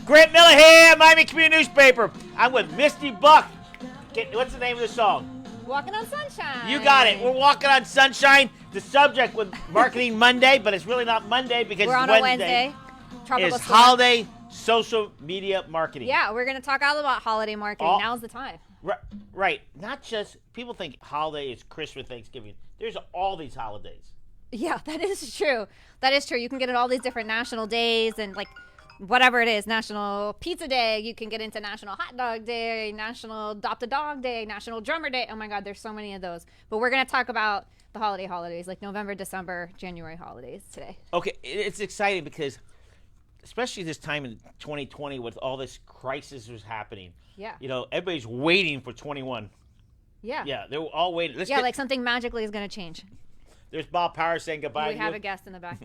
Grant Miller here, Miami Community Newspaper. I'm with Misty Buck. What's the name of the song? Walking on Sunshine. You got it. We're walking on sunshine. The subject with Marketing Monday, but it's really not Monday because we're on Wednesday. A Wednesday. It's holiday social media marketing. Yeah, we're going to talk all about holiday marketing. Now's the time. Right. Not just, people think holiday is Christmas, Thanksgiving. There's all these holidays. Yeah, that is true. That is true. You can get all these different national days and like whatever it is, National Pizza Day. You can get into National Hot Dog Day, National Adopt a Dog Day, National Drummer Day. Oh my God, there's so many of those. But we're going to talk about the holidays, like November, December, January holidays today. Okay, it's exciting because especially this time in 2020 with all this crisis was happening. Yeah. You know, everybody's waiting for 21. Yeah. Yeah, they're all waiting. Like something magically is going to change. There's Bob Power saying goodbye. We have a guest in the back.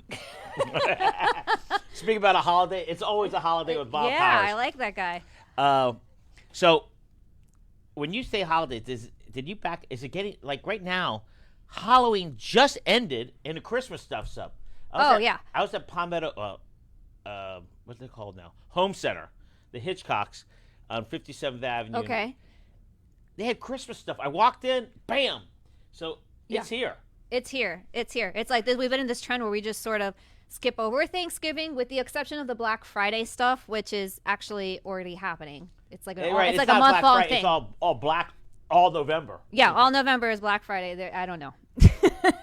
Speaking about a holiday, it's always a holiday with Bob Powers. Yeah, I like that guy. So when you say holidays, is it getting, like right now, Halloween just ended and the Christmas stuff's up. I was at Palmetto, what's it called now? Home Center, the Hitchcocks on 57th Avenue. Okay. They had Christmas stuff. I walked in, bam. So it's here. It's here. It's like we've been in this trend where we just sort of skip over Thanksgiving with the exception of the Black Friday stuff, which is actually already happening. It's like, it's like a month-long thing. It's all black, all November. Yeah, all November is Black Friday. I don't know.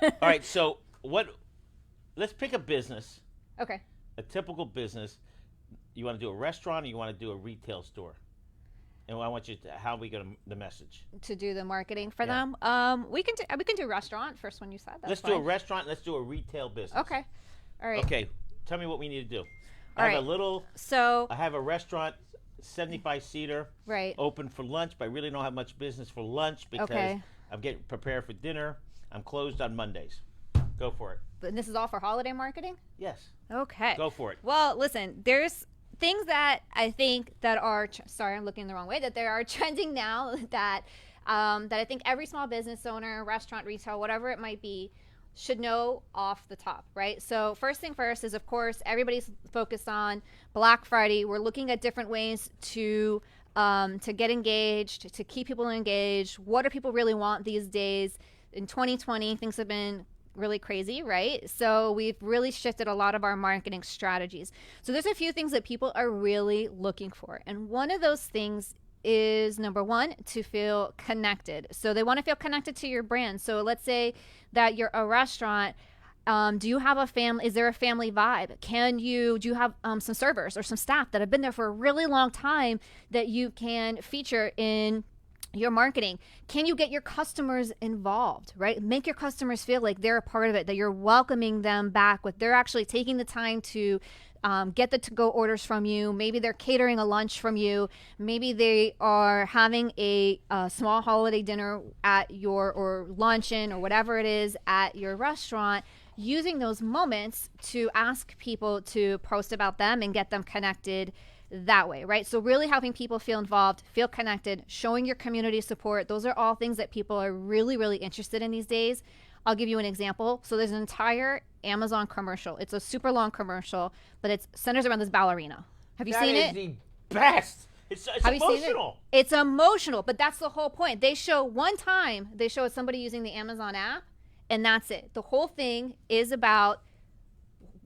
All right, so let's pick a business. Okay. A typical business. You want to do a restaurant or you want to do a retail store? And I want you to, how are we going to, the message? To do the marketing for them? We can do restaurant, first one you said. Let's do a restaurant, let's do a retail business. Okay. All right. Okay. Tell me what we need to do. I have a restaurant, 75-seater. Right. Open for lunch, but I really don't have much business for lunch because I'm getting prepared for dinner. I'm closed on Mondays. Go for it. But this is all for holiday marketing? Yes. Okay. Go for it. Well, listen, there's things that I think that are, sorry, I'm looking the wrong way, that there are trending now that I think every small business owner, restaurant, retail, whatever it might be, should know off the top, right? So first thing first is, of course, everybody's focused on Black Friday. We're looking at different ways to get engaged, to keep people engaged. What do people really want these days? In 2020, things have been really crazy, right? So we've really shifted a lot of our marketing strategies. So there's a few things that people are really looking for. And one of those things is, number one, to feel connected. So they want to feel connected to your brand. So let's say that you're a restaurant. Do you have a family? Is there a family vibe? Do you have some servers or some staff that have been there for a really long time that you can feature in your marketing? Can you get your customers involved, right? Make your customers feel like they're a part of it, that you're welcoming them back, they're actually taking the time to get the to-go orders from you. Maybe they're catering a lunch from you. Maybe they are having a small holiday dinner at or luncheon or whatever it is at your restaurant, using those moments to ask people to post about them and get them connected that way, right? So really having people feel involved, feel connected, showing your community support. Those are all things that people are really, really interested in these days. I'll give you an example. So there's an entire Amazon commercial. It's a super long commercial, but it centers around this ballerina. Have you seen it? That is the best. It's emotional. It's emotional, but that's the whole point. They show somebody using the Amazon app, and that's it. The whole thing is about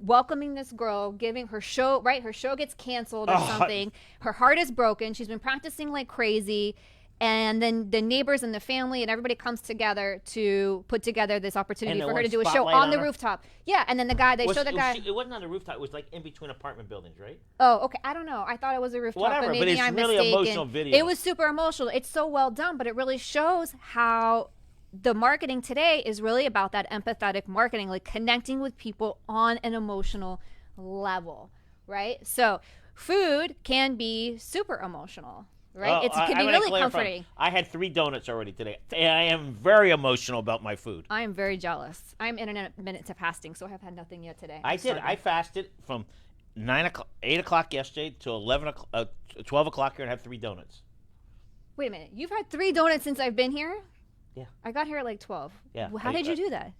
welcoming this girl, giving her show, right? Her show gets canceled or something. Her heart is broken. She's been practicing like crazy. And then the neighbors and the family and everybody comes together to put together this opportunity for her to do a show on the rooftop. Yeah, and then the guy, show the guy. It wasn't on the rooftop. It was like in between apartment buildings, right? Oh, okay. I don't know. I thought it was a rooftop. Whatever, but it's really emotional video. It was super emotional. It's so well done, but it really shows how the marketing today is really about that empathetic marketing, like connecting with people on an emotional level, right? So food can be super emotional, right? It can be really comforting. I had 3 donuts already today. I am very emotional about my food. I am very jealous. I'm in a minute to fasting, so I have had nothing yet today. I did. I fasted from 8 o'clock yesterday to 12 o'clock here and had 3 donuts. Wait a minute. You've had 3 donuts since I've been here? Yeah. I got here at like 12. Yeah. How did you do that?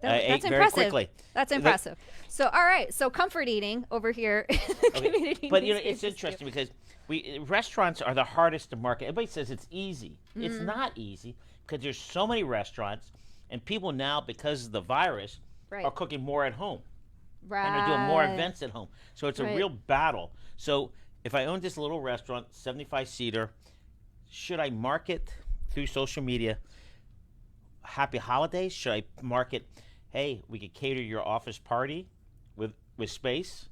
That's very impressive. quickly. That's impressive. So, all right. So, comfort eating over here. Okay. But it's interesting because restaurants are the hardest to market. Everybody says it's easy. It's not easy because there's so many restaurants, and people now, because of the virus, are cooking more at home. Right. And they're doing more events at home. So it's a real battle. So if I own this little restaurant, 75-seater, should I market through social media happy holidays? Should I market, hey, we could cater your office party with space?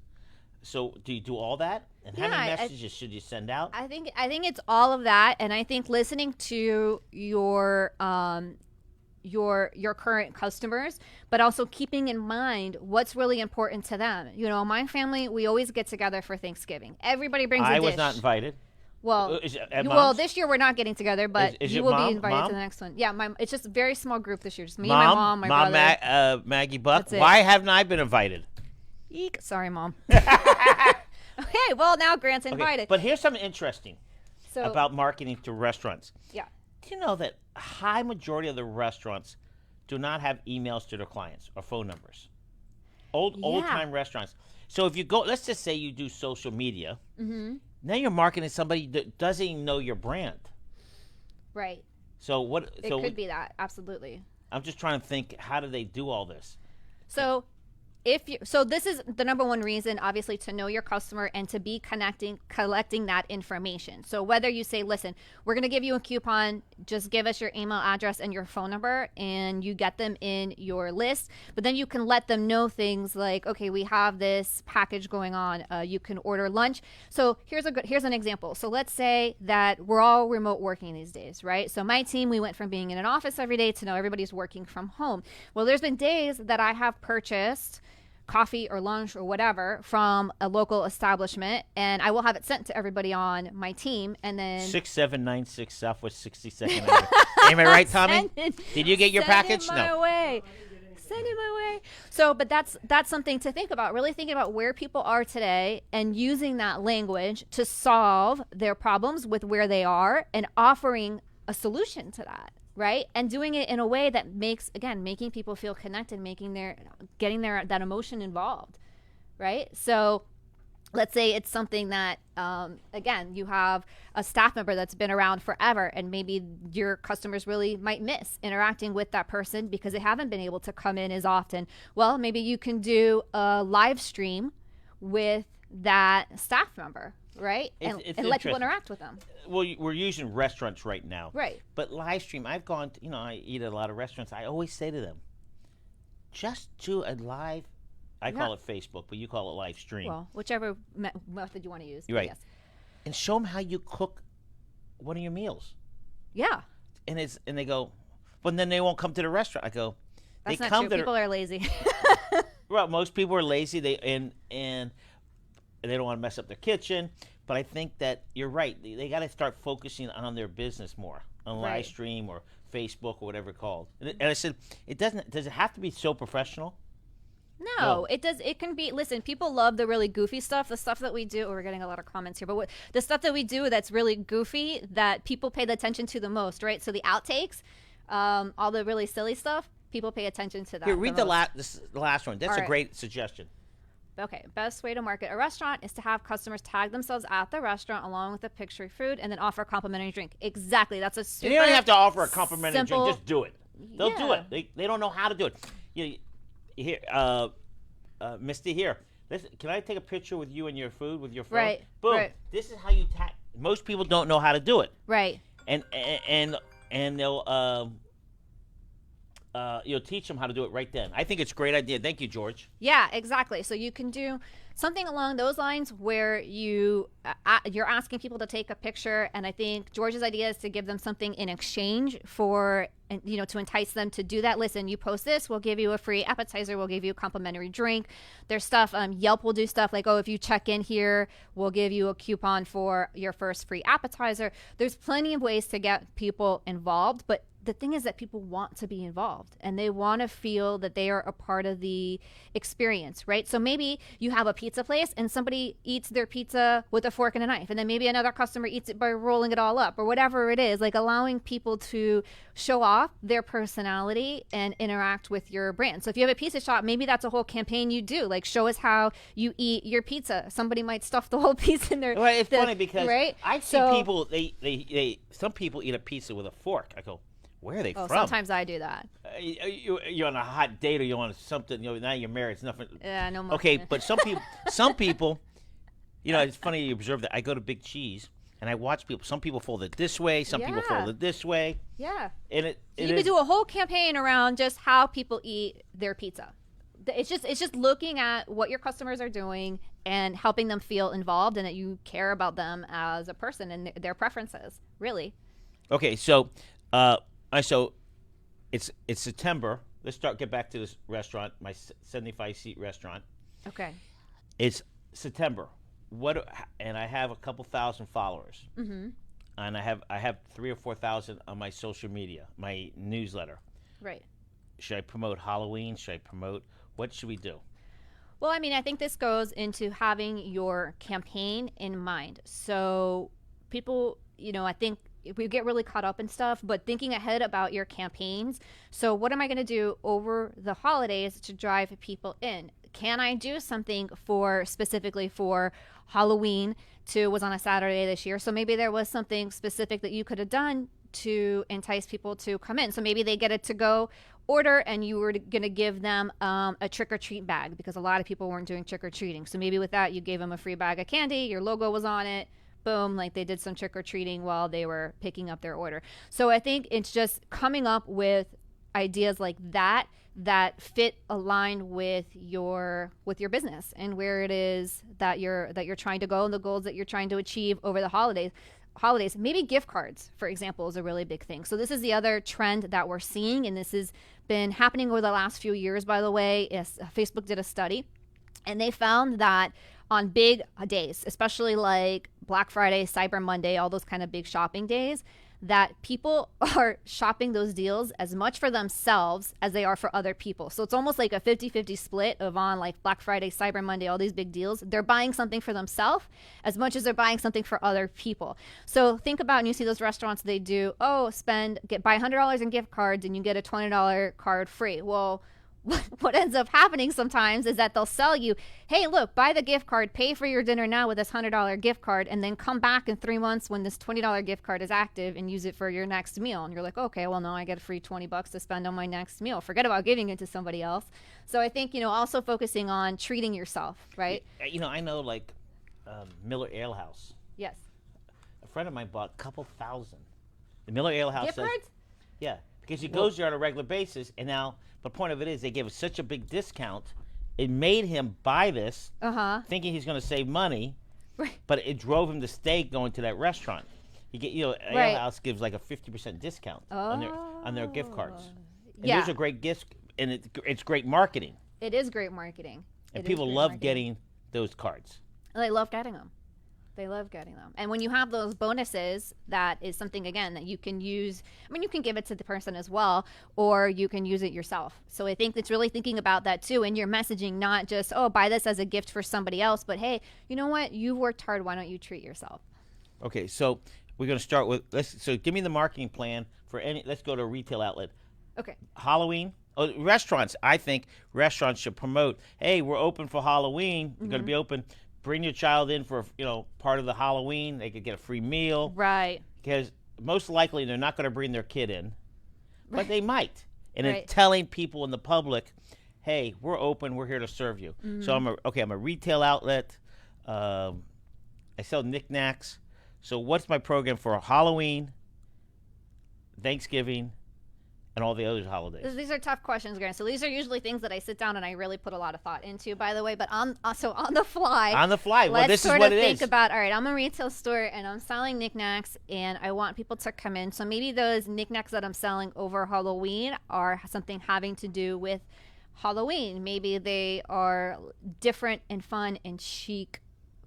So do you do all that? And how many messages should you send out? I think it's all of that, and I think listening to your current customers, but also keeping in mind what's really important to them. You know, my family, we always get together for Thanksgiving. Everybody brings a dish. I was not invited. Well, this year we're not getting together, but you will be invited to the next one. Yeah, it's just a very small group this year. Just me, my mom, my brother. Maggie Buck. Why haven't I been invited? Eek. Sorry, Mom. Okay, well, now Grant's invited. But here's something interesting about marketing to restaurants. Yeah. Do you know that a high majority of the restaurants do not have emails to their clients or phone numbers? Old-time restaurants. So if you go, let's just say you do social media. Mm-hmm. Now you're marketing somebody that doesn't even know your brand. Right. So what? It could be that, absolutely. I'm just trying to think, how do they do all this? So this is the number one reason, obviously, to know your customer and to be collecting that information. So whether you say, listen, we're going to give you a coupon, just give us your email address and your phone number, and you get them in your list. But then you can let them know things like, okay, we have this package going on. You can order lunch. So here's an example. So let's say that we're all remote working these days, right? So my team, we went from being in an office every day to now everybody's working from home. Well, there's been days that I have purchased coffee or lunch or whatever from a local establishment, and I will have it sent to everybody on my team. And then 6796 Southwest 62nd Avenue. Am I right, Tommy? Did you get your package? Send it my way. So, but that's something to think about. Really thinking about where people are today and using that language to solve their problems with where they are and offering a solution to that. Right? And doing it in a way that making people feel connected, getting that emotion involved. Right? So let's say it's something that, again, you have a staff member that's been around forever, and maybe your customers really might miss interacting with that person because they haven't been able to come in as often. Well, maybe you can do a live stream with that staff member. Right? And let people interact with them. Well, we're using restaurants right now. Right. But live stream, I've gone to, I eat at a lot of restaurants. I always say to them, just do a live, I call it Facebook, but you call it live stream. Well, whichever method you want to use. Right. Yes. And show them how you cook one of your meals. Yeah. And they go, well, then they won't come to the restaurant. I go, that's not true. People are lazy. Well, most people are lazy. And they don't want to mess up their kitchen. But I think that you're right. They got to start focusing on their business more, on live stream or Facebook or whatever it's called. And I said, does it have to be so professional? No, it does. It can be. Listen, people love the really goofy stuff. The stuff that we do. We're getting a lot of comments here, but the stuff that we do that's really goofy that people pay the attention to the most, right? So the outtakes, all the really silly stuff, people pay attention to that. Here, read the last one. That's a great suggestion. Okay, best way to market a restaurant is to have customers tag themselves at the restaurant along with a picture of food and then offer a complimentary drink. Exactly. That's a super You don't have to offer a complimentary drink. Just do it. They'll do it. They don't know how to do it. Here, Misty, here. Listen, can I take a picture with you and your food with your phone? Right. Boom. Right. This is how you tag. Most people don't know how to do it. Right. And they'll you'll teach them how to do it right then. I think it's a great idea. Thank you, George. Yeah, exactly. So you can do something along those lines where you're asking people to take a picture, and I think George's idea is to give them something in exchange for, to entice them to do that. Listen, you post this, we'll give you a free appetizer, we'll give you a complimentary drink. There's stuff, Yelp will do stuff like, if you check in here, we'll give you a coupon for your first free appetizer. There's plenty of ways to get people involved, but the thing is that people want to be involved and they want to feel that they are a part of the experience, right? So maybe you have a pizza place and somebody eats their pizza with a fork and a knife, and then maybe another customer eats it by rolling it all up, or whatever it is, like allowing people to show off their personality and interact with your brand. So if you have a pizza shop, maybe that's a whole campaign you do, like show us how you eat your pizza. Somebody might stuff the whole pizza in there. Well, it's funny because I see people, some people eat a pizza with a fork. I go, where are they from? Sometimes I do that. You're on a hot date or you're on something. Now you're married. It's nothing. Yeah, no more. Okay, but some people, it's funny you observe that. I go to Big Cheese and I watch people. Some people fold it this way. Some people fold it this way. Yeah. And you could do a whole campaign around just how people eat their pizza. It's just looking at what your customers are doing and helping them feel involved and that you care about them as a person and their preferences. Really. Okay, so. So it's September. Let's get back to this restaurant, my 75-seat restaurant. Okay. It's September. And I have a couple thousand followers. Mm-hmm. And I have 3,000 or 4,000 on my social media, my newsletter. Right. Should I promote Halloween? What should we do? Well, I mean, I think this goes into having your campaign in mind. So people, I think we get really caught up in stuff, but thinking ahead about your campaigns. So what am I going to do over the holidays to drive people in? Can I do something specifically for Halloween was on a Saturday this year. So maybe there was something specific that you could have done to entice people to come in. So maybe they get a to-go order and you were going to give them a trick-or-treat bag because a lot of people weren't doing trick-or-treating. So maybe with that, you gave them a free bag of candy, your logo was on it, boom, like they did some trick-or-treating while they were picking up their order. So I think it's just coming up with ideas like that fit aligned with your business and where it is that you're trying to go and the goals that you're trying to achieve over the holidays. Maybe gift cards, for example, is a really big thing. So this is the other trend that we're seeing, and this has been happening over the last few years, by the way. Facebook did a study and they found that on big days, especially like Black Friday, Cyber Monday, all those kind of big shopping days, that people are shopping those deals as much for themselves as they are for other people. So it's almost like a 50-50 split of on like Black Friday, Cyber Monday, all these big deals. They're buying something for themselves as much as they're buying something for other people. So think about, and you see those restaurants, they do, buy $100 in gift cards and you get a $20 card free. Well, what ends up happening sometimes is that they'll sell you, hey, look, buy the gift card, pay for your dinner now with this $100 gift card, and then come back in 3 months when this $20 gift card is active and use it for your next meal. And you're like, okay, well, no, I get a free $20 to spend on my next meal. Forget about giving it to somebody else. So I think, also focusing on treating yourself, right? I know like Miller Ale House. Yes. A friend of mine bought a couple thousand. The Miller Ale House gift cards? Yeah, because he goes there on a regular basis, and now the point of it is they gave us such a big discount, it made him buy this, thinking he's going to save money, right. But it drove him to stay going to that restaurant. Ale House gives like a 50% discount on their gift cards. And those are great gifts, and it's great marketing. It is great marketing. And people love getting those cards. They love getting them. And when you have those bonuses, that is something, again, that you can use. I mean, you can give it to the person as well, or you can use it yourself. So I think it's really thinking about that too. And your messaging, not just, buy this as a gift for somebody else, but hey, you know what? You've worked hard. Why don't you treat yourself? Okay. So we're going to start with, so give me the marketing plan for let's go to a retail outlet. Okay. Halloween. Restaurants. I think restaurants should promote, hey, we're open for Halloween. We're going to be open. Bring your child in for, part of the Halloween. They could get a free meal. Right. Because most likely they're not going to bring their kid in. But they might. And it's telling people in the public, hey, we're open. We're here to serve you. Mm-hmm. So I'm a retail outlet. I sell knickknacks. So what's my program for Halloween, Thanksgiving, and all the other holidays? These are tough questions, Grant. So these are usually things that I sit down and I really put a lot of thought into, by the way. But on the fly. Well, this is what it is. Let's think about, all right, I'm a retail store and I'm selling knickknacks and I want people to come in. So maybe those knickknacks that I'm selling over Halloween are something having to do with Halloween. Maybe they are different and fun and chic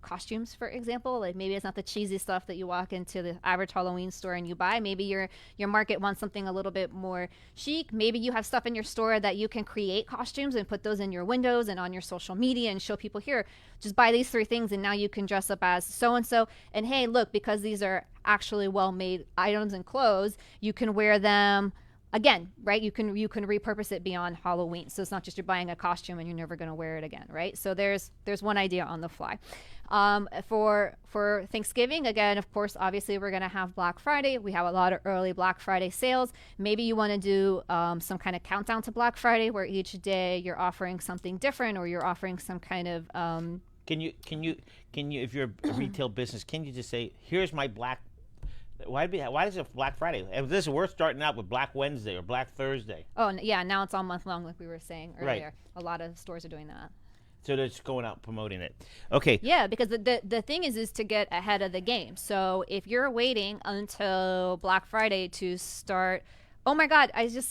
costumes, for example. Like maybe it's not the cheesy stuff that you walk into the average Halloween store and you buy. Maybe your market wants something a little bit more chic. Maybe you have stuff in your store that you can create costumes and put those in your windows and on your social media and show people, here, just buy these 3 things and now you can dress up as so-and-so. And hey, look, because these are actually well-made items and clothes, you can wear them again, right? You can repurpose it beyond Halloween. So it's not just you're buying a costume and you're never going to wear it again, right? So there's one idea on the fly. For Thanksgiving, again, of course, obviously we're going to have Black Friday. We have a lot of early Black Friday sales. Maybe you want to do some kind of countdown to Black Friday where each day you're offering something different, or you're offering some kind of Can you if you're a retail business, can you just say, here's my Black? Why is it Black Friday? We're starting out with Black Wednesday or Black Thursday. Oh yeah, now it's all month long, like we were saying earlier. Right. A lot of stores are doing that. So they're just going out promoting it. Okay. Yeah, because the thing is to get ahead of the game. So if you're waiting until Black Friday to start, oh my God, I just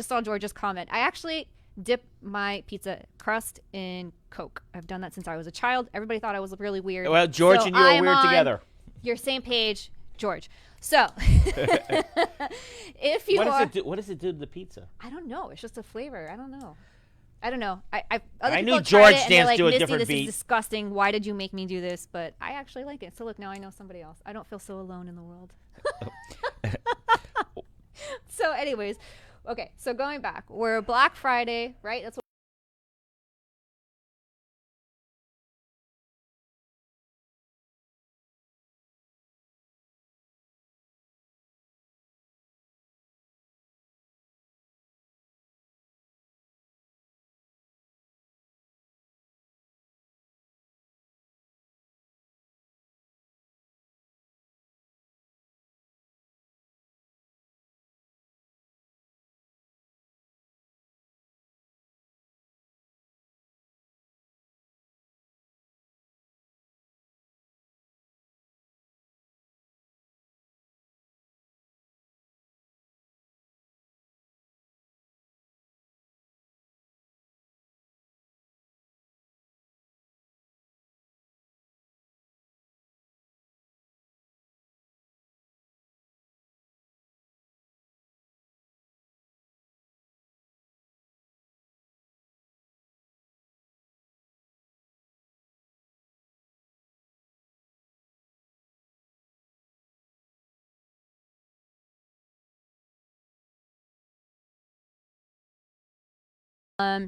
saw George's comment. I actually dip my pizza crust in Coke. I've done that since I was a child. Everybody thought I was really weird. Well, George and you are weird together. Your same page, George. So, if you what does it do to the pizza? I don't know. It's just a flavor. I don't know. I knew George stands to a different this beat. Is disgusting. Why did you make me do this? But I actually like it. So look, now I know somebody else. I don't feel so alone in the world. So, anyways, okay. So going back, we're Black Friday, right? That's what.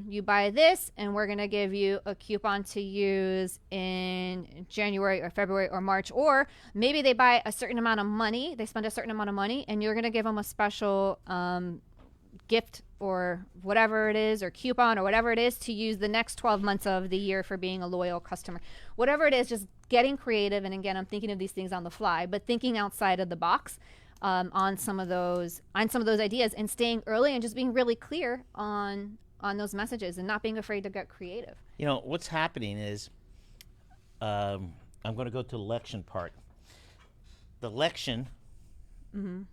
You buy this and we're going to give you a coupon to use in January or February or March. Or maybe they buy a certain amount of money, they spend a certain amount of money, and you're going to give them a special gift or whatever it is, or coupon or whatever it is, to use the next 12 months of the year for being a loyal customer. Whatever it is, just getting creative. And again, I'm thinking of these things on the fly, but thinking outside of the box on some of those ideas, and staying early and just being really clear on those messages and not being afraid to get creative. You know, what's happening is, I'm going to go to the election part. The election, the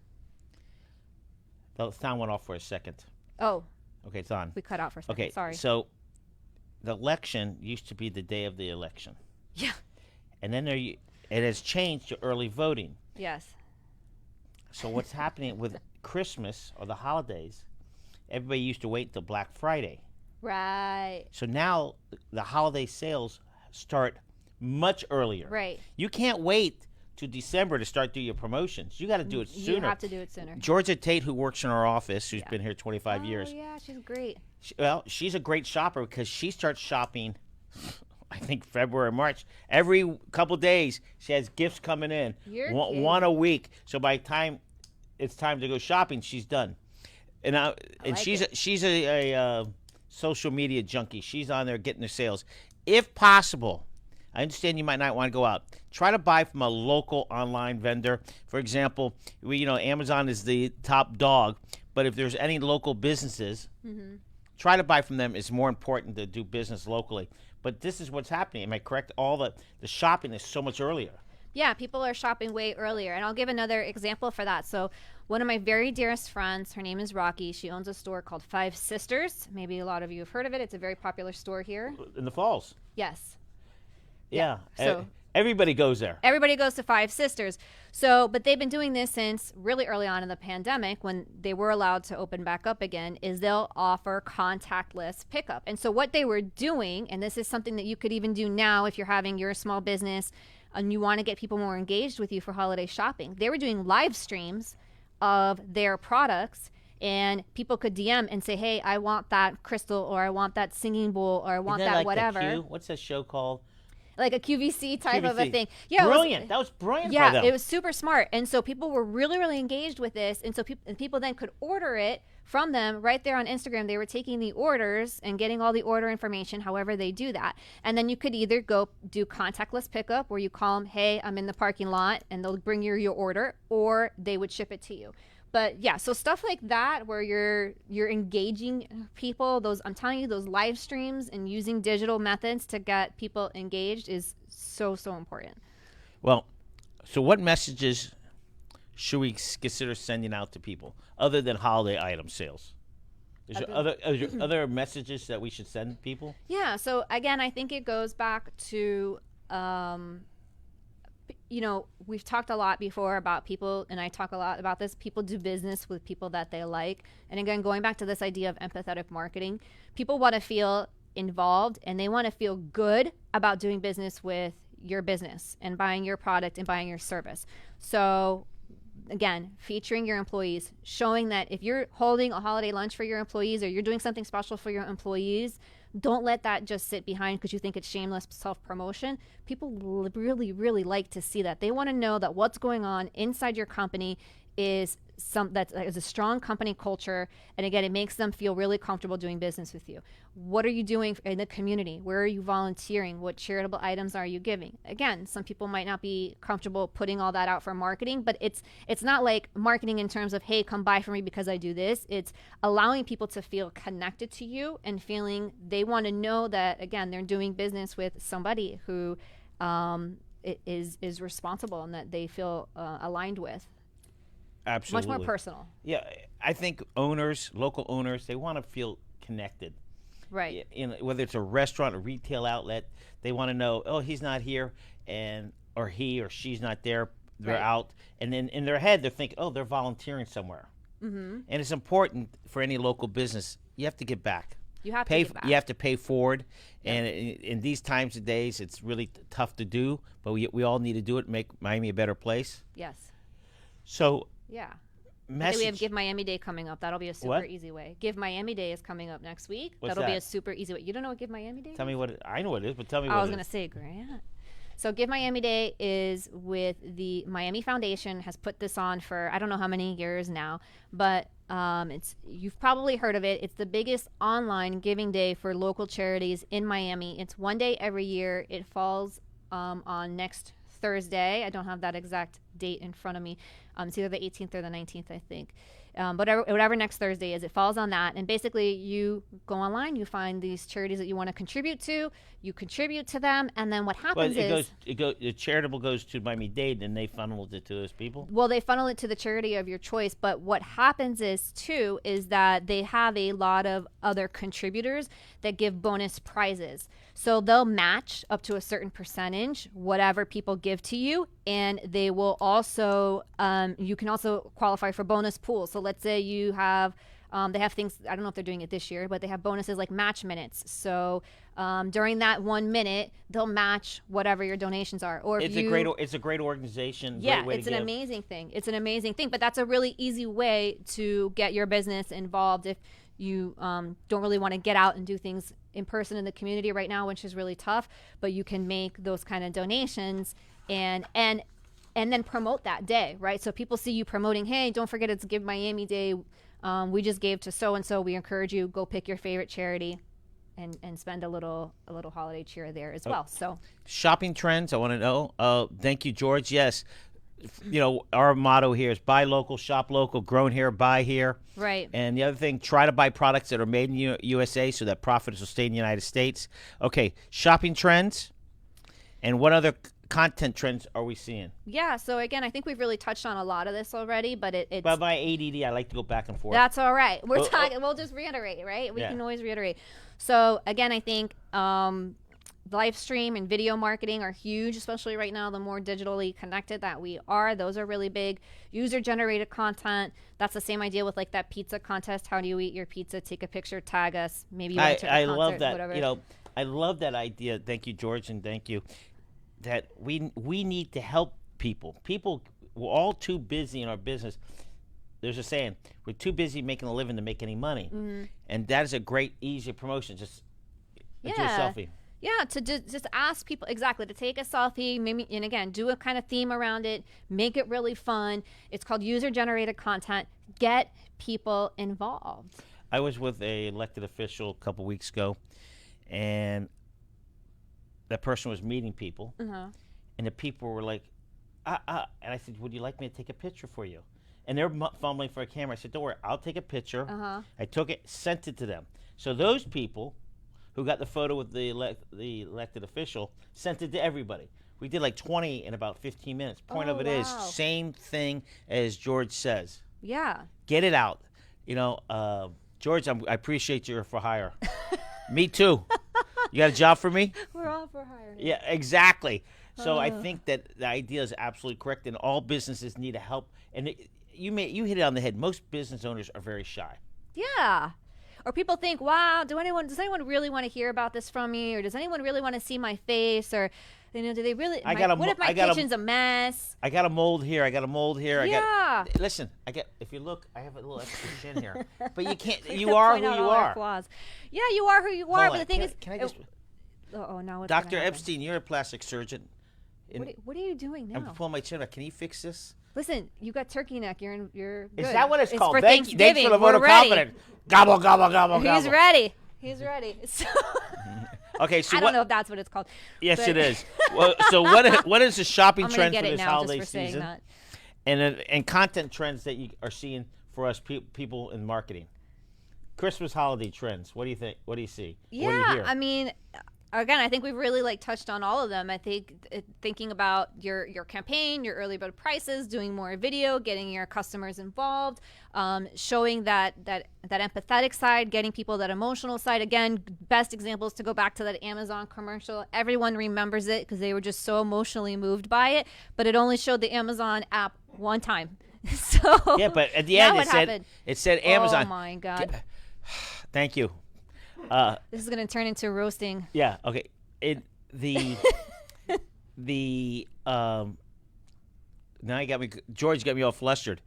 sound went off for a second. Oh. Okay, it's on. We cut out for a second. Okay, sorry. So the election used to be the day of the election. Yeah. And then it has changed to early voting. Yes. So what's happening with Christmas or the holidays, everybody used to wait till Black Friday. Right. So now the holiday sales start much earlier. Right. You can't wait to December to start doing your promotions. You got to do it sooner. You have to do it sooner. Georgia Tate, who works in our office, who's been here 25 years. Oh, yeah, she's great. She's a great shopper because she starts shopping, I think, February, March. Every couple days, she has gifts coming in. One a week. So by the time it's time to go shopping, she's done. And she's a social media junkie. She's on there getting the sales. If possible, I understand you might not want to go out. Try to buy from a local online vendor. For example, Amazon is the top dog, but if there's any local businesses, try to buy from them. It's more important to do business locally. But this is what's happening. Am I correct? All the shopping is so much earlier. Yeah, people are shopping way earlier. And I'll give another example for that. So one of my very dearest friends, her name is Rocky. She owns a store called Five Sisters. Maybe a lot of you have heard of it. It's a very popular store here. In the Falls. Yes. Yeah. So everybody goes there. Everybody goes to Five Sisters. So, but they've been doing this since really early on in the pandemic when they were allowed to open back up again, is they'll offer contactless pickup. And so what they were doing, and this is something that you could even do now if you're having your small business and you want to get people more engaged with you for holiday shopping, they were doing live streams of their products, and people could DM and say, hey, I want that crystal, or I want that singing bowl, or I want that like whatever. What's that show called? Like a QVC type of a thing. Yeah, brilliant. That was brilliant. Yeah, by them. It was super smart. And so people were really, really engaged with this. And so people then could order it from them right there on Instagram. They were taking the orders and getting all the order information, however they do that. And then you could either go do contactless pickup, where you call them, hey, I'm in the parking lot, and they'll bring you your order, or they would ship it to you. But yeah, so stuff like that where you're engaging people, I'm telling you, those live streams and using digital methods to get people engaged is so important. Well, so what messages should we consider sending out to people other than holiday item sales? Is there other messages that we should send people? Yeah, so again, I think it goes back to we've talked a lot before about people, and I talk a lot about this. People do business with people that they like. And again, going back to this idea of empathetic marketing, people want to feel involved, and they want to feel good about doing business with your business and buying your product and buying your service. So again, featuring your employees, showing that if you're holding a holiday lunch for your employees, or you're doing something special for your employees, don't let that just sit behind because you think it's shameless self-promotion. People really, really like to see that. They want to know that what's going on inside your company is a strong company culture. And again, it makes them feel really comfortable doing business with you. What are you doing in the community? Where are you volunteering? What charitable items are you giving? Again, some people might not be comfortable putting all that out for marketing, but it's not like marketing in terms of, hey, come buy from me because I do this. It's allowing people to feel connected to you and feeling they want to know that, again, they're doing business with somebody who is responsible and that they feel aligned with. Absolutely. Much more personal. Yeah, I think local owners, they want to feel connected. Right. Whether it's a restaurant or retail outlet, they want to know, oh, he's not here, or he or she's not there, they're out. And then in their head, they're thinking, oh, they're volunteering somewhere. Mm-hmm. And it's important for any local business, you have to give back. You have to give back. You have to pay forward. Yep. And in these times of days, it's really tough to do, but we all need to do it, make Miami a better place. Yes. So... yeah. We have Give Miami Day coming up. That'll be a super easy way. Give Miami Day is coming up next week. That'll be a super easy way. You don't know what Give Miami Day is? Tell me what I know what it is, but tell me what it is. I was going to say, Grant. So Give Miami Day is with the Miami Foundation, has put this on for I don't know how many years now, but you've probably heard of it. It's the biggest online giving day for local charities in Miami. It's one day every year. It falls on next Thursday. I don't have that exact date in front of me. It's either the 18th or the 19th, I think. But whatever next Thursday is, it falls on that. And basically, you go online, you find these charities that you want to contribute to, you contribute to them, and then what happens the charitable goes to Miami-Dade, and they funnel it to those people? Well, they funnel it to the charity of your choice. But what happens is that they have a lot of other contributors that give bonus prizes. So they'll match up to a certain percentage, whatever people give to you, and they will also, you can also qualify for bonus pools. So let's say you have, they have things, I don't know if they're doing it this year, but they have bonuses like match minutes. So during that 1 minute, they'll match whatever your donations are. Or it's a great organization. Yeah, great it's an amazing thing. It's an amazing thing. But that's a really easy way to get your business involved if you don't really want to get out and do things in person in the community right now, which is really tough. But you can make those kind of donations and then promote that day, right? So people see you promoting, hey, don't forget it's Give Miami Day. We just gave to so-and-so. We encourage you, go pick your favorite charity and spend a little holiday cheer there as well. So shopping trends, I want to know. Thank you, George. Yes. Our motto here is buy local, shop local, grown here, buy here. Right. And the other thing, try to buy products that are made in USA so that profits will stay in the United States. Okay, shopping trends. And what other content trends are we seeing? Yeah, so again, I think we've really touched on a lot of this already, but it's... But by ADD, I like to go back and forth. That's all right. We'll just reiterate, right? We can always reiterate. So again, I think live stream and video marketing are huge, especially right now. The more digitally connected that we are, those are really big. User generated content. That's the same idea with like that pizza contest. How do you eat your pizza? Take a picture, tag us. Maybe you want to I concert, love that. Whatever. You know, I love that idea. Thank you, George, and thank you. That we need to help people. People, we're all too busy in our business. There's a saying, we're too busy making a living to make any money. And that is a great, easy promotion. Just do a selfie. Yeah, to just ask people, exactly, to take a selfie, maybe, and again, do a kind of theme around it, make it really fun. It's called user-generated content. Get people involved. I was with a elected official a couple weeks ago, and that person was meeting people, and the people were like, and I said, would you like me to take a picture for you? And they're fumbling for a camera. I said, don't worry, I'll take a picture. I took it, sent it to them. So those people who got the photo with the elected official sent it to everybody. We did like 20 in about 15 minutes. Point of it is, same thing as George says. Yeah. Get it out. You know, George, I appreciate you for hire. Me too. You got a job for me? We're all for hire. Yeah, exactly. So I think that the idea is absolutely correct, and all businesses need help. And you hit it on the head. Most business owners are very shy. Yeah. Or people think, wow, does anyone really want to hear about this from me? Or does anyone really want to see my face? Or, you know, do they really, what if my kitchen's a mess? I got a mold here. I got a mold here. Yeah. Listen, if you look, I have a little extra chin here. But you can't, you are who you are. Flaws. Yeah, you are who you are. But the thing is, can I just, no, Dr. Epstein, you're a plastic surgeon. What are you doing now? I'm pulling my chin up. Can you fix this? Listen, you got turkey neck. You're good. Is that what it's called? For Thanks for the vote of confidence. Gobble, gobble, gobble, gobble. He's ready. He's ready. So okay, so I don't know if that's what it's called. Yes, it is. Well, so what is the shopping trend for this holiday season? And content trends that you are seeing for us people in marketing? Christmas holiday trends. What do you think? What do you see? Yeah, what do you hear? I mean, again, I think we've really touched on all of them. I think thinking about your campaign, your early bird prices, doing more video, getting your customers involved, showing that empathetic side, getting people that emotional side. Again, best examples to go back to that Amazon commercial. Everyone remembers it because they were just so emotionally moved by it, but it only showed the Amazon app one time. So yeah, but at the end it said Amazon. Oh my God. Thank you. This is going to turn into roasting. Yeah. Okay. Now you got me. George got me all flustered.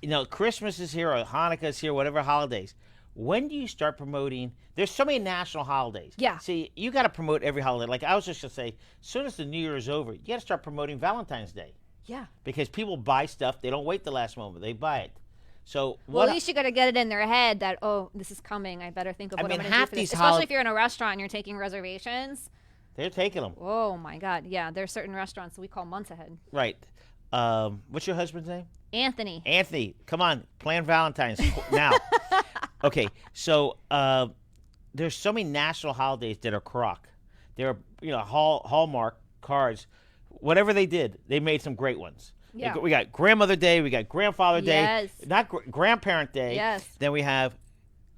You know, Christmas is here, or Hanukkah is here, whatever holidays. When do you start promoting? There's so many national holidays. Yeah. See, you got to promote every holiday. Like I was just gonna say, as soon as the New Year is over, you got to start promoting Valentine's Day. Yeah. Because people buy stuff, they don't wait the last moment. They buy it. So at least you got to get it in their head that, oh, this is coming. I better think of what I'm going to do for this. Especially if you're in a restaurant and you're taking reservations. They're taking them. Oh, my God. Yeah, there's certain restaurants that we call months ahead. Right. What's your husband's name? Anthony. Anthony, come on. Plan Valentine's now. Okay, so there's so many national holidays that are crock. There are, Hallmark cards. Whatever they did, they made some great ones. Yeah. We got Grandmother Day. We got Grandfather Day. Yes. Not Grandparent Day. Yes. Then we have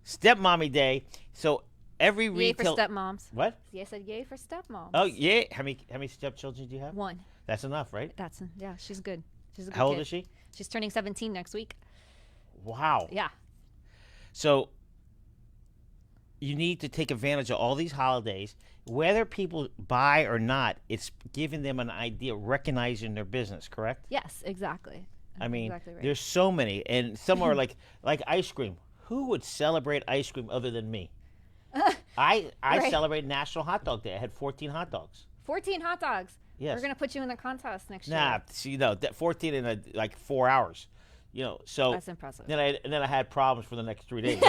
Stepmommy Day. So every retail. Yay for stepmoms. What? Yeah, I said yay for stepmoms. Oh, yeah. How many stepchildren do you have? One. That's enough, right? Yeah, she's good. She's a good How old kid. is she? She's turning 17 next week. Wow. Yeah. So you need to take advantage of all these holidays. Whether people buy or not, it's giving them an idea, recognizing their business, correct? Yes, exactly. I mean, exactly right. There's so many. And some are like ice cream. Who would celebrate ice cream other than me? I Right. celebrate National Hot Dog Day. I had 14 hot dogs. 14 hot dogs. Yes. We're going to put you in the contest next year. Nah, see, 14 in like 4 hours. So that's impressive. Then I had problems for the next 3 days.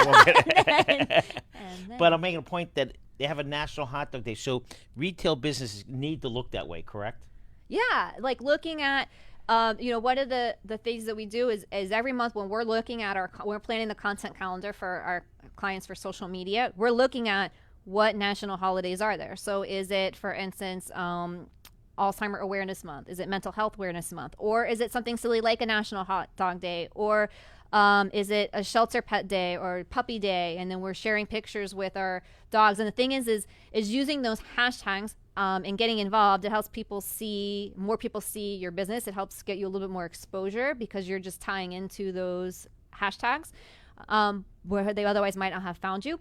But I'm making a point that they have a National Hot Dog Day, so retail businesses need to look that way, correct? Yeah, like looking at, one of the things that we do is every month when we're looking at we're planning the content calendar for our clients for social media, we're looking at what national holidays are there. So is it, for instance, Alzheimer Awareness Month? Is it Mental Health Awareness Month? Or is it something silly like a National Hot Dog Day? Or Is it a shelter pet day or puppy day? And then we're sharing pictures with our dogs. And the thing is using those hashtags and getting involved. It helps more people see your business. It helps get you a little bit more exposure because you're just tying into those hashtags where they otherwise might not have found you.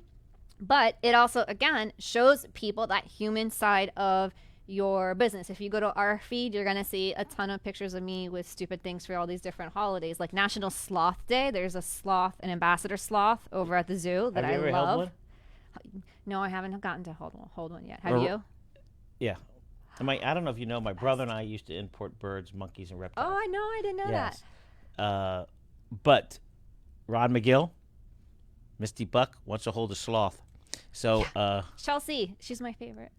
But it also, again, shows people that human side of your business. If you go to our feed, you're going to see a ton of pictures of me with stupid things for all these different holidays. Like National Sloth Day. There's a sloth, an ambassador sloth over at the zoo that I love. Have you ever held one? No, I haven't gotten to hold one yet. Have you? Yeah. I don't know if you know, my brother and I used to import birds, monkeys, and reptiles. Oh, I know. I didn't know that. But Ron McGill, Misty Buck, wants to hold a sloth. So Chelsea, she's my favorite.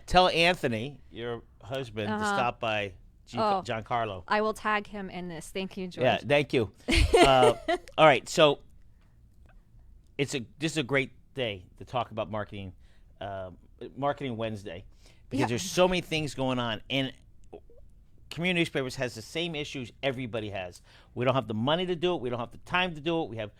Tell Anthony, your husband, to stop by Giancarlo. I will tag him in this. Thank you, George. Yeah, thank you. All right, so this is a great day to talk about marketing, Marketing Wednesday, because there's so many things going on, and community newspapers has the same issues everybody has. We don't have the money to do it. We don't have the time to do it.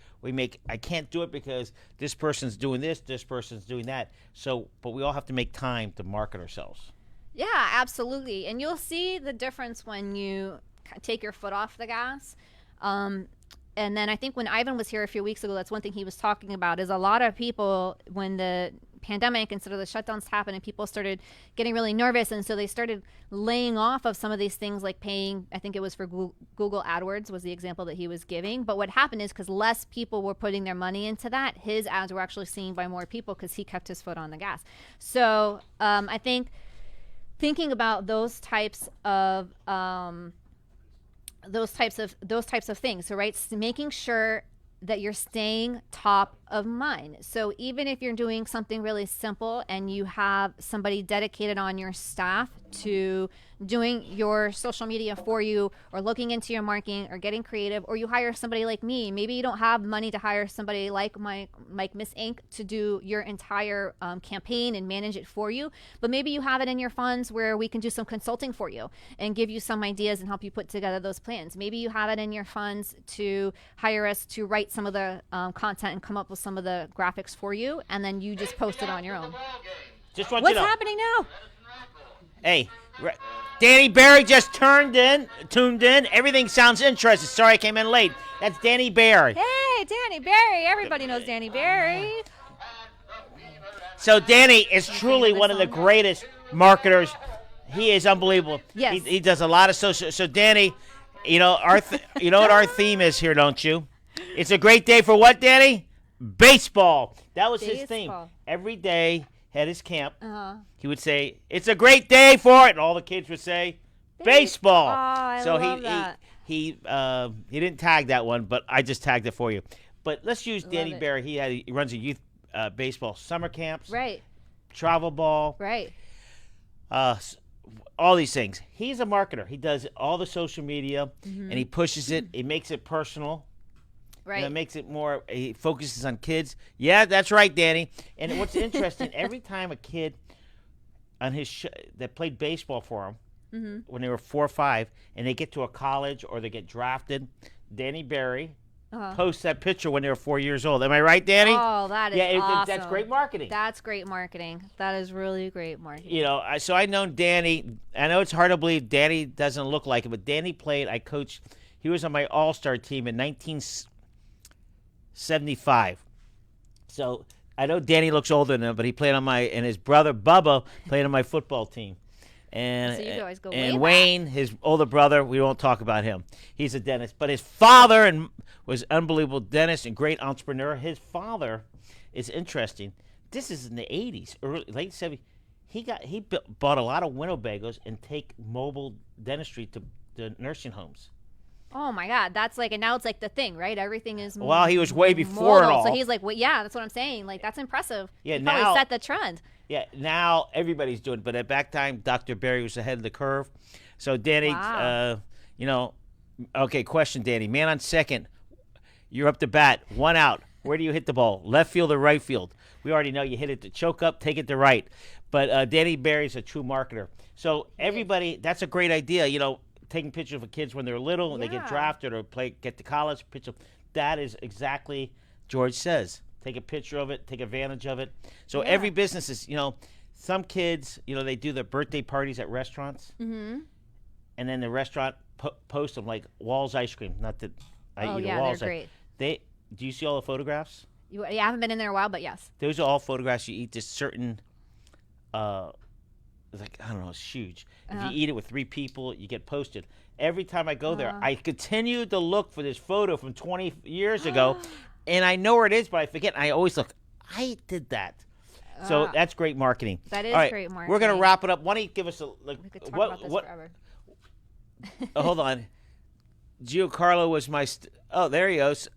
I can't do it because this person's doing this person's doing that. So, but we all have to make time to market ourselves. Yeah, absolutely. And you'll see the difference when you take your foot off the gas. And then I think when Ivan was here a few weeks ago, that's one thing he was talking about is a lot of people, when the pandemic and sort of the shutdowns happened and people started getting really nervous, and so they started laying off of some of these things, like paying, I think it was for Google AdWords was the example that he was giving. But what happened is because less people were putting their money into that, his ads were actually seen by more people because he kept his foot on the gas. So I think thinking about those types of things, so right, so making sure that you're staying top of mind. So even if you're doing something really simple and you have somebody dedicated on your staff to doing your social media for you, or looking into your marketing, or getting creative, or you hire somebody like me, maybe you don't have money to hire somebody like Miss Inc. to do your entire campaign and manage it for you, but maybe you have it in your funds where we can do some consulting for you and give you some ideas and help you put together those plans. Maybe you have it in your funds to hire us to write some of the content and come up with some of the graphics for you, and then you just post it on your own. What's happening now? Hey, Danny Barry just tuned in. Everything sounds interesting. Sorry I came in late. That's Danny Barry. Hey, Danny Barry. Everybody knows Danny Barry. So Danny is truly one of the greatest marketers. He is unbelievable. Yes. He does a lot of social. So Danny, you know what our theme is here, don't you? It's a great day for what, Danny? Baseball. That was his theme. Every day at his camp, he would say, "It's a great day for it," and all the kids would say, "Baseball." Oh, I love that. He didn't tag that one, but I just tagged it for you. But let's use Danny Barry. He runs a youth baseball summer camps, right? Travel ball, right? All these things. He's a marketer. He does all the social media, and he pushes it. He makes it personal. Right. It makes it more, he focuses on kids. Yeah, that's right, Danny. And what's interesting, every time a kid on his that played baseball for him when they were 4 or 5, and they get to a college or they get drafted, Danny Barry posts that picture when they were 4 years old. Am I right, Danny? Oh, that is awesome. That's great marketing. That's great marketing. That is really great marketing. You know, so I've known Danny. I know it's hard to believe Danny doesn't look like it, but Danny played, I coached, he was on my all-star team in 1975. So I know Danny looks older than him, but he played on and his brother Bubba played on my football team. And, so you guys go and way Wayne, back. his older brother, we won't talk about him. He's a dentist. But his father was unbelievable dentist and great entrepreneur. His father is interesting. This is in the 80s, late 70s. He bought a lot of Winnebagos and take mobile dentistry to the nursing homes. Oh my God, that's like, and now it's like the thing, right? Everything is well, he was way before it all. So he's like, well, yeah, that's what I'm saying. Like, that's impressive. Yeah, he now probably set the trend. Yeah, now everybody's doing it, but at back time, Dr. Barry was ahead of the curve. So Danny, okay, question, Danny. Man on second, you're up to bat, 1 out. Where do you hit the ball? Left field or right field? We already know you hit it to choke up, take it to right. But Danny Barry's a true marketer. So everybody, that's a great idea. You know, taking pictures of kids when they're little and they get drafted or get to college. Picture. That is exactly George says. Take a picture of it. Take advantage of it. So every business is, some kids, they do their birthday parties at restaurants. Mm-hmm. And then the restaurant posts them like Wall's ice cream. Not that I eat a Wall's. They're great. Do you see all the photographs? I haven't been in there in a while, but yes. Those are all photographs. You eat this certain, I don't know, it's huge. If you eat it with 3 people, you get posted. Every time I go there, I continue to look for this photo from 20 years ago, and I know where it is, but I forget. I always look. I did that. So that's great marketing. That is great marketing. We're gonna wrap it up. Why don't you give us we could talk about this forever. Hold on. Giancarlo was my. There he goes.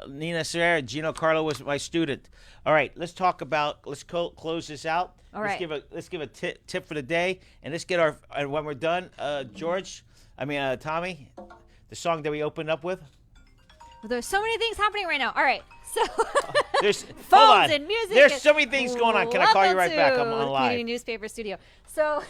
Nina Serra. Giancarlo was my student. All right, let's talk about. Let's close this out. All right. Let's give a tip for the day, and let's get our. And when we're done, Tommy, the song that we opened up with. Well, there's so many things happening right now. All right, so there's phones and music. There's so many things going on. Can I call you right back? I'm on live. Community Newspaper Studio. So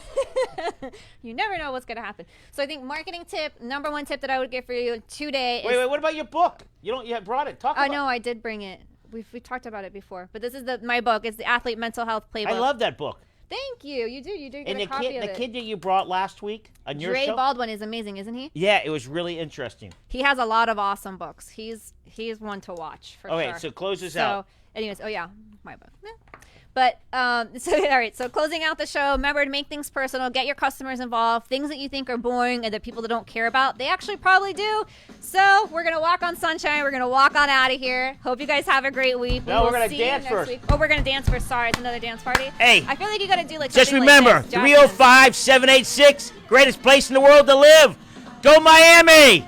you never know what's going to happen. So I think marketing tip, number 1 tip that I would give for you today. Wait. What about your book? You brought it. Talk about it. No, I did bring it. We talked about it before, but this is my book. It's the Athlete Mental Health Playbook. I love that book. Thank you. You do get and a copy of it. And the kid that you brought last week on your show? Dre Baldwin is amazing, isn't he? Yeah, it was really interesting. He has a lot of awesome books. He's one to watch for sure. Okay, so close this out. Anyways, my book. Yeah. But all right. So closing out the show, remember to make things personal. Get your customers involved. Things that you think are boring and that people that don't care about, they actually probably do. So we're gonna walk on sunshine. We're gonna walk on out of here. Hope you guys have a great week. No, we're gonna dance first. Week. Oh, we're gonna dance first. Sorry, it's another dance party. Hey, I feel like you gotta do like. Just remember, 305-786, greatest place in the world to live. Go Miami!